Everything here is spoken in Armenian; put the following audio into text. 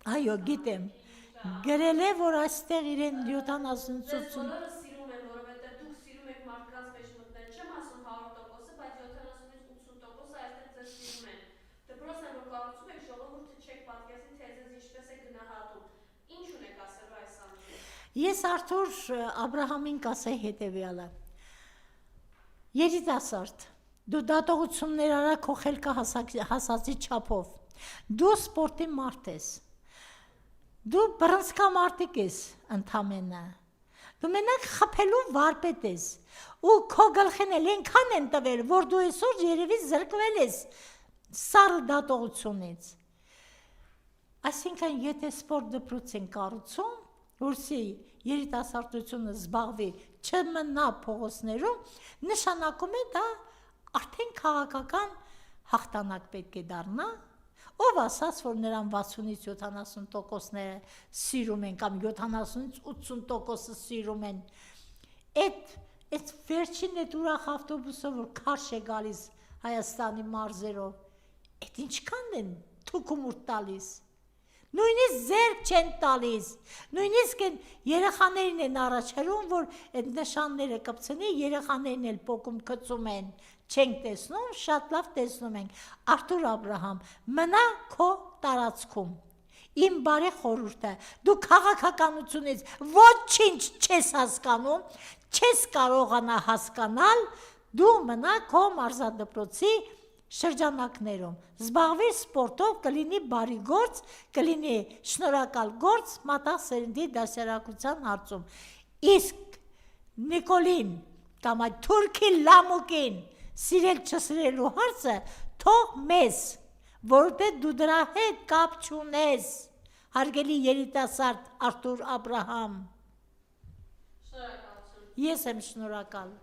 Այո, գիտեմ։ Գրել է, որ այստեղ իրեն 70-80 բոլորը սիրում են, որովհետև դուք սիրում եք մարդկանց մեջ մտնել, չեմ ասում 100%-ը, բայց 70-ից 80%-ը այստեղ ձեզ սիրում են։ Դպրոցն է, որ կառուցում եք, ժողովուրդը չեք պատկերացնի, թե ձեզ ինչպես է գնահատում։ Ինչ ունեք ասելու այս անձին։ Ես Արթուր Աբրահամին կասեի հետևյալը. երիտասարդ, դու դատողություններ արա քո խելքը հասածի չափով, դու սպորտի մարդ ես, դու բռնցքամարտիկ ես ընդամենը, դու մենակ խփելու վարպետ ես, ու քո գլխին էլ այնքան են տվել, որ դու այսօր երևի զրկվել ես սառը դատողությունից։ Այսինքն, եթե սպորտ դպրոց են կառուցում, որսի երիտասարդությունը զբաղվի չմնա փողոցներում, նշանակում է դա արդեն քաղաքական հաղթանակ պետք է դառնա, ով ասաց, որ նրան 60-ից 70%-ները սիրում են, կամ 70-ից 80%-ը սիրում են, այդ վերջին այդ ուրախ ավտոբուսը, որ քարշ է գալիս Հայաստանի մարզերով, այդ ինչքան են թուքումուրտ տալիս, նույնիսկ ձեռք չեն տալիս, նույնիսկ երեխաներին են առաջարկում, որ այդ նշանները կպցնի, երեխաներին էլ պոկում գցում են, չենք տեսնում, շատ լավ տեսնում ենք։ Արթուր Աբրահամ, մնա քո տարածքում, իմ բարի խորհուրդը, դու քաղաքականությունից ոչինչ չես հասկանում, չես կարողանա հասկանալ, դու մնա քո մարզադպրոցի շրջանակներում, զբաղվիր սպորտով, կլինի բարի գործ, կլինի շնորհակալ գործ մատաղ սերնդի դասերակցության հարցում։ Իսկ Նիկոլին կամ այդ թուրքի լամուկին սիրել չսիրելու հարցը թող մեզ, որովհետև դու դրա հետ կապ չունես, հարգելի երիտասարդ Արթուր Աբրահամ։ Շնորհակալություն։ Ես եմ շնորհակալ։